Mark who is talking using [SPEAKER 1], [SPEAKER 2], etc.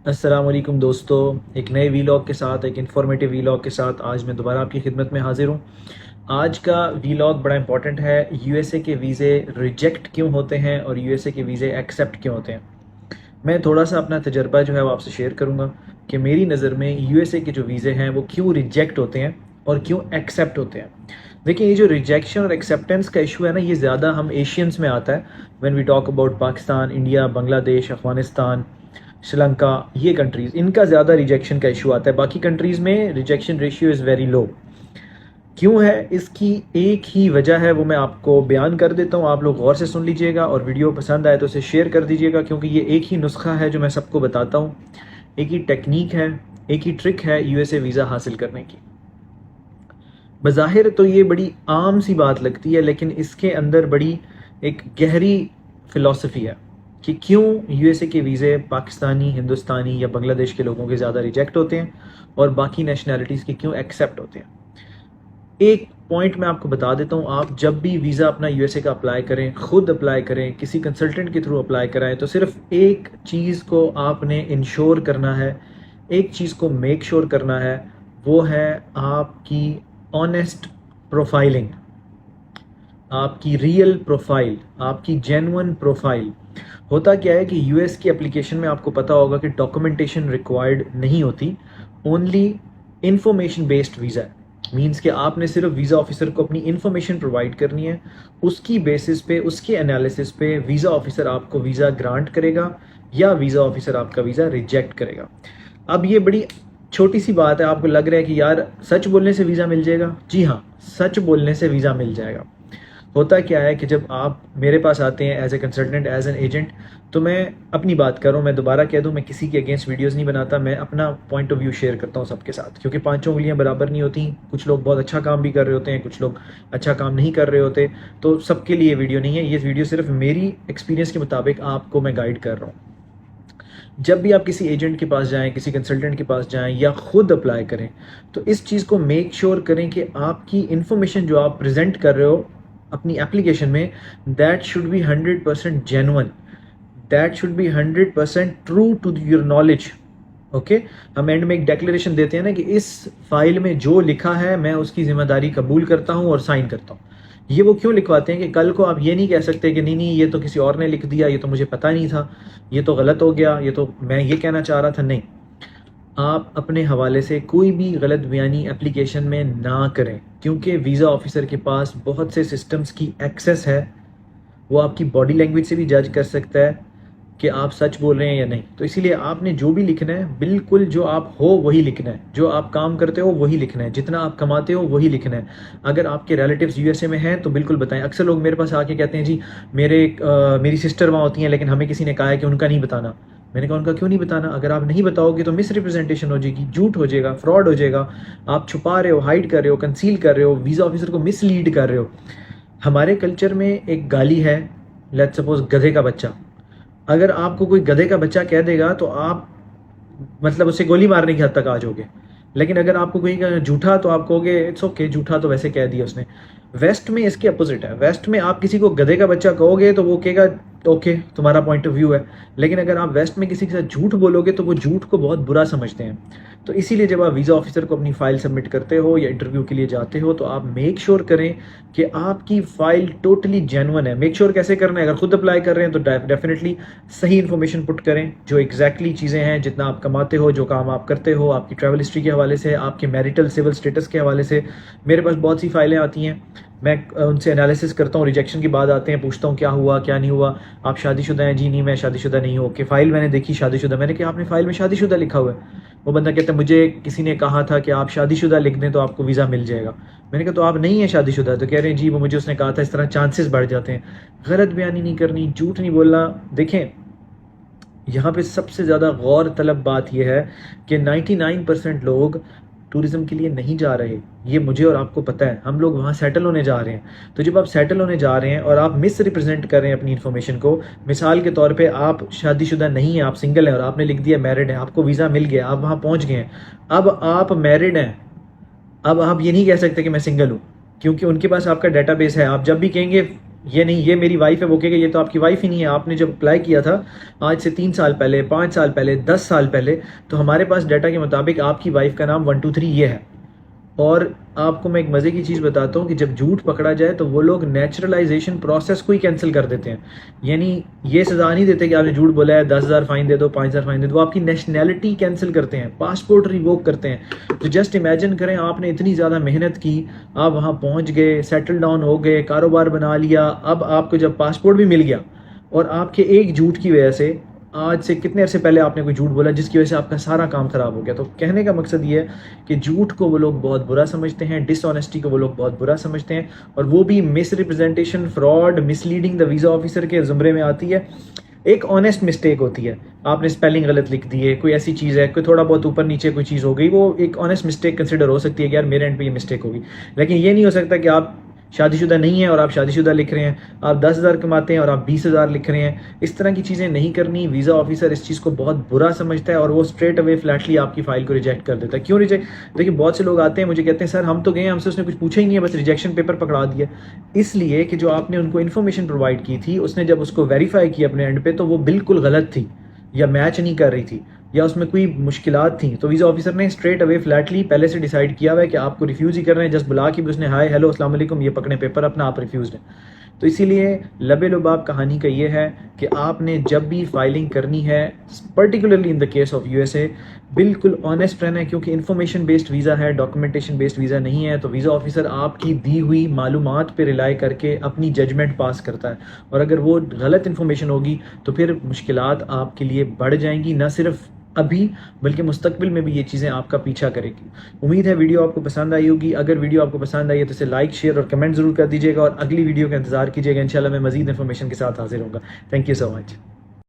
[SPEAKER 1] السلام علیکم دوستو، ایک نئے ویلاگ کے ساتھ، ایک انفارمیٹیو ویلاگ کے ساتھ آج میں دوبارہ آپ کی خدمت میں حاضر ہوں۔ آج کا ویلاگ بڑا امپورٹنٹ ہے۔ یو ایس اے کے ویزے ریجیکٹ کیوں ہوتے ہیں اور یو ایس اے کے ویزے ایکسیپٹ کیوں ہوتے ہیں۔ میں تھوڑا سا اپنا تجربہ جو ہے وہ آپ سے شیئر کروں گا کہ میری نظر میں یو ایس اے کے جو ویزے ہیں وہ کیوں ریجیکٹ ہوتے ہیں اور کیوں ایکسیپٹ ہوتے ہیں۔ دیکھیں، یہ جو ریجیکشن اور ایکسیپٹنس کا ایشو ہے نا، یہ زیادہ ہم ایشینس میں آتا ہے۔ When we talk about Pakistan, India, Bangladesh, Afghanistan, Sri Lanka, یہ کنٹریز، ان کا زیادہ ریجیکشن کا ایشو آتا ہے۔ باقی کنٹریز میں rejection ratio is very low. کیوں ہے؟ اس کی ایک ہی وجہ ہے، وہ میں آپ کو بیان کر دیتا ہوں، آپ لوگ غور سے سن لیجئے گا، اور ویڈیو پسند آئے تو اسے شیئر کر دیجئے گا، کیونکہ یہ ایک ہی نسخہ ہے جو میں سب کو بتاتا ہوں، ایک ہی ٹیکنیک ہے، ایک ہی ٹرک ہے یو ایس اے ویزا حاصل کرنے کی۔ بظاہر تو یہ بڑی عام سی بات لگتی ہے، لیکن اس کے اندر بڑی ایک گہری فلسفی ہے کہ کیوں یو ایس اے کے ویزے پاکستانی، ہندوستانی یا بنگلہ دیش کے لوگوں کے زیادہ ریجیکٹ ہوتے ہیں اور باقی نیشنلٹیز کے کیوں ایکسیپٹ ہوتے ہیں۔ ایک پوائنٹ میں آپ کو بتا دیتا ہوں، آپ جب بھی ویزا اپنا یو ایس اے کا اپلائی کریں، خود اپلائی کریں، کسی کنسلٹنٹ کے تھرو اپلائی کرائیں، تو صرف ایک چیز کو آپ نے انشور کرنا ہے، ایک چیز کو میک شور کرنا ہے، وہ ہے آپ کی آنیسٹ پروفائلنگ، آپ کی ریئل پروفائل، آپ کی جینون پروفائل۔ ہوتا کیا ہے کہ یو ایس کی اپلیکیشن میں آپ کو پتا ہوگا کہ ڈاکومنٹیشن ریکوائرڈ نہیں ہوتی، اونلی انفارمیشن بیسڈ ویزا ہے۔ مینس کہ آپ نے صرف ویزا آفیسر کو اپنی انفارمیشن پرووائڈ کرنی ہے، اس کی بیسس پہ، اس کے انالیسس پہ ویزا آفیسر آپ کو ویزا گرانٹ کرے گا یا ویزا آفیسر آپ کا ویزا ریجیکٹ کرے گا۔ اب یہ بڑی چھوٹی سی بات ہے، آپ کو لگ رہا ہے کہ یار سچ بولنے سے ویزا مل جائے گا۔ جی ہاں، سچ بولنے سے ویزا مل جائے گا۔ ہوتا کیا ہے کہ جب آپ میرے پاس آتے ہیں as a consultant, as an agent, تو میں اپنی بات کروں، میں دوبارہ کہہ دوں، میں کسی کے اگینسٹ ویڈیوز نہیں بناتا، میں اپنا پوائنٹ آف ویو شیئر کرتا ہوں سب کے ساتھ، کیونکہ پانچوں انگلیاں برابر نہیں ہوتی، کچھ لوگ بہت اچھا کام بھی کر رہے ہوتے ہیں، کچھ لوگ اچھا کام نہیں کر رہے ہوتے، تو سب کے لیے یہ ویڈیو نہیں ہے، یہ ویڈیو صرف میری ایکسپیرینس کے مطابق آپ کو میں گائیڈ کر رہا ہوں۔ جب بھی آپ کسی ایجنٹ کے پاس جائیں، کسی کنسلٹنٹ کے پاس جائیں یا خود اپلائی کریں، تو اس چیز کو میک شور کریں کہ آپ کی انفارمیشن جو آپ پریزنٹ کر رہے ہو اپنی اپلیکیشن میں، that should be 100% genuine, that should be 100% true to your knowledge. Okay, ہم اینڈ میں ایک ڈیکلیریشن دیتے ہیں نا کہ اس فائل میں جو لکھا ہے میں اس کی ذمہ داری قبول کرتا ہوں اور سائن کرتا ہوں۔ یہ وہ کیوں لکھواتے ہیں کہ کل کو آپ یہ نہیں کہہ سکتے کہ نہیں یہ تو کسی اور نے لکھ دیا، یہ تو مجھے پتہ نہیں تھا، یہ تو غلط ہو گیا، یہ تو میں یہ کہنا چاہ رہا تھا۔ نہیں، آپ اپنے حوالے سے کوئی بھی غلط بیانی اپلیکیشن میں نہ کریں، کیونکہ ویزا آفیسر کے پاس بہت سے سسٹمز کی ایکسیس ہے، وہ آپ کی باڈی لینگویج سے بھی جج کر سکتا ہے کہ آپ سچ بول رہے ہیں یا نہیں۔ تو اسی لیے آپ نے جو بھی لکھنا ہے، بالکل جو آپ ہو وہی لکھنا ہے، جو آپ کام کرتے ہو وہی لکھنا ہے، جتنا آپ کماتے ہو وہی لکھنا ہے۔ اگر آپ کے ریلیٹیوز یو ایس اے میں ہیں تو بالکل بتائیں۔ اکثر لوگ میرے پاس آ کے کہتے ہیں جی میری سسٹر وہاں ہوتی ہیں، لیکن ہمیں کسی نے کہا ہے کہ ان کا نہیں بتانا۔ میں نے کہا ان کا کیوں نہیں بتانا؟ اگر آپ نہیں بتاؤ گے تو مس ریپرزنٹیشن ہو جائے گی، جھوٹ ہو جائے گا، فراڈ ہو جائے گا، آپ چھپا رہے ہو، ہائڈ کر رہے ہو، کنسیل کر رہے ہو، ویزا آفیسر کو مس لیڈ کر رہے ہو۔ ہمارے کلچر میں ایک گالی ہے، لیٹس سپوز گدھے کا بچہ۔ اگر آپ کو کوئی گدھے کا بچہ کہہ دے گا تو آپ مطلب اسے گولی مارنے کی حد تک آ جاؤ گے، لیکن اگر آپ کو کوئی کہے جھوٹا تو آپ کہو گے اٹس اوکے، جھوٹا تو ویسے کہہ دیا اس نے۔ ویسٹ میں اس کے اپوزٹ ہے، ویسٹ میں آپ کسی کو گدھے کا بچہ کہو گے تو وہ کہے گا اوکے تمہارا پوائنٹ آف ویو ہے، لیکن اگر آپ ویسٹ میں کسی کے ساتھ جھوٹ بولو گے تو وہ جھوٹ کو بہت برا سمجھتے ہیں۔ تو اسی لیے جب آپ ویزا آفیسر کو اپنی فائل سبمٹ کرتے ہو یا انٹرویو کے لیے جاتے ہو تو آپ میک شور کریں کہ آپ کی فائل ٹوٹلی جینون ہے۔ میک شور کیسے کرنا ہے؟ اگر خود اپلائی کر رہے ہیں تو ڈیفینیٹلی صحیح انفارمیشن پٹ کریں، جو ایگزیکٹلی چیزیں ہیں، جتنا آپ کماتے ہو، جو کام آپ کرتے ہو، آپ کی ٹریول ہسٹری کے حوالے سے، آپ کے میریٹل سول سٹیٹس کے حوالے سے۔ میرے پاس بہت سی فائلیں آتی ہیں، میں ان سے انالیسس کرتا ہوں، ریجیکشن کے بعد آتے ہیں، پوچھتا ہوں کیا ہوا کیا نہیں ہوا، آپ شادی شدہ ہیں؟ جی نہیں میں شادی شدہ نہیں ہوں۔ کہ فائل میں نے دیکھی شادی شدہ، میں نے کہا آپ نے فائل میں شادی شدہ لکھا ہوا ہے؟ وہ بندہ کہتا ہے مجھے کسی نے کہا تھا کہ آپ شادی شدہ لکھ دیں تو آپ کو ویزا مل جائے گا۔ میں نے کہا تو آپ نہیں ہیں شادی شدہ؟ تو کہہ رہے ہیں جی وہ مجھے اس نے کہا تھا، اس طرح چانسز بڑھ جاتے ہیں۔ غلط بیانی نہیں کرنی، جھوٹ نہیں بولنا۔ دیکھیں یہاں پہ سب سے زیادہ غور طلب بات یہ ہے کہ 99% لوگ ٹورزم کے لیے نہیں جا رہے، یہ مجھے اور آپ کو پتہ ہے، ہم لوگ وہاں سیٹل ہونے جا رہے ہیں۔ تو جب آپ سیٹل ہونے جا رہے ہیں اور آپ مس ریپرزینٹ کر رہے ہیں اپنی انفارمیشن کو، مثال کے طور پہ آپ شادی شدہ نہیں ہیں، آپ سنگل ہیں اور آپ نے لکھ دیا میرڈ ہیں، آپ کو ویزا مل گیا، آپ وہاں پہنچ گئے ہیں، اب آپ میرڈ ہیں، اب آپ یہ نہیں کہہ سکتے کہ میں سنگل ہوں، کیونکہ ان کے پاس آپ کا ڈیٹا بیس ہے۔ آپ جب بھی کہیں گے یہ نہیں یہ میری وائف ہے، وہ کہے گا یہ تو آپ کی وائف ہی نہیں ہے، آپ نے جب اپلائی کیا تھا آج سے 3 سال پہلے، 5 سال پہلے، 10 سال پہلے، تو ہمارے پاس ڈیٹا کے مطابق آپ کی وائف کا نام 1 2 3 یہ ہے۔ اور آپ کو میں ایک مزے کی چیز بتاتا ہوں کہ جب جھوٹ پکڑا جائے تو وہ لوگ نیچرلائزیشن پروسیس کو ہی کینسل کر دیتے ہیں، یعنی یہ سزا نہیں دیتے کہ آپ نے جھوٹ بولا ہے 10,000 fine they do, 5,000 fine they دو، وہ آپ کی نیشنلٹی کینسل کرتے ہیں، پاسپورٹ ریووک کرتے ہیں۔ تو جسٹ امیجن کریں آپ نے اتنی زیادہ محنت کی، آپ وہاں پہنچ گئے، سیٹل ڈاؤن ہو گئے، کاروبار بنا لیا، اب آپ کو جب پاسپورٹ بھی مل گیا اور آپ کے ایک جھوٹ کی وجہ سے آج سے کتنے عرصے پہلے آپ نے کوئی جھوٹ بولا جس کی وجہ سے آپ کا سارا کام خراب ہو گیا۔ تو کہنے کا مقصد یہ ہے کہ جھوٹ کو وہ لوگ بہت برا سمجھتے ہیں، ڈس آنیسٹی کو وہ لوگ بہت برا سمجھتے ہیں، اور وہ بھی misrepresentation, fraud, misleading the visa officer کے زمرے میں آتی ہے۔ ایک آنیسٹ مسٹیک ہوتی ہے، آپ نے اسپیلنگ غلط لکھ دی ہے، کوئی ایسی چیز ہے، کوئی تھوڑا بہت اوپر نیچے کوئی چیز ہو گئی، وہ ایک آنیسٹ مسٹیک کنسیڈر ہو سکتی ہے کہ یار میرے اینڈ پہ یہ مسٹیک ہوگی۔ لیکن یہ نہیں ہو سکتا کہ آپ شادی شدہ نہیں ہیں اور آپ شادی شدہ لکھ رہے ہیں، آپ 10,000 کماتے ہیں اور آپ 20,000 لکھ رہے ہیں۔ اس طرح کی چیزیں نہیں کرنی۔ ویزا آفیسر اس چیز کو بہت برا سمجھتا ہے اور وہ اسٹریٹ اوے فلیٹلی آپ کی فائل کو ریجیکٹ کر دیتا ہے۔ کیوں ریجیکٹ؟ دیکھیں بہت سے لوگ آتے ہیں مجھے کہتے ہیں سر ہم تو گئے ہیں، ہم سے اس نے کچھ پوچھا ہی نہیں ہے، بس ریجیکشن پیپر پکڑا دیا۔ اس لیے کہ جو آپ نے ان کو انفارمیشن پرووائڈ کی تھی، اس نے جب اس کو ویریفائی کی اپنے اینڈ پہ تو وہ بالکل غلط تھی یا میچ نہیں کر رہی تھی یا اس میں کوئی مشکلات تھیں، تو ویزا آفیسر نے اسٹریٹ اوے فلیٹلی پہلے سے ڈیسائیڈ کیا ہوا ہے کہ آپ کو ریفیوز ہی کر رہے ہیں، جسٹ بلا کے بھی اس نے ہائے ہیلو السلام علیکم یہ پکڑے پیپر اپنا، آپ ریفیوزڈ ہیں۔ تو اسی لیے لبے لباب کہانی کا یہ ہے کہ آپ نے جب بھی فائلنگ کرنی ہے، particularly in the case of USA، بالکل آنیسٹ رہنا ہے، کیونکہ انفارمیشن بیسڈ ویزا ہے، ڈاکومنٹیشن بیسڈ ویزا نہیں ہے۔ تو ویزا آفیسر آپ کی دی ہوئی معلومات پہ ریلائی کر کے اپنی ججمنٹ پاس کرتا ہے، اور اگر وہ غلط انفارمیشن ہوگی تو پھر مشکلات آپ کے لیے بڑھ جائیں گی، نہ صرف ابھی بلکہ مستقبل میں بھی یہ چیزیں آپ کا پیچھا کرے گی۔ امید ہے ویڈیو آپ کو پسند آئی ہوگی۔ اگر ویڈیو آپ کو پسند آئی ہے تو اسے لائک، شیئر اور کمنٹ ضرور کر دیجیے گا، اور اگلی ویڈیو کا انتظار کیجیے گا۔ انشاءاللہ میں مزید انفارمیشن کے ساتھ حاضر ہوں گا۔ Thank you so much.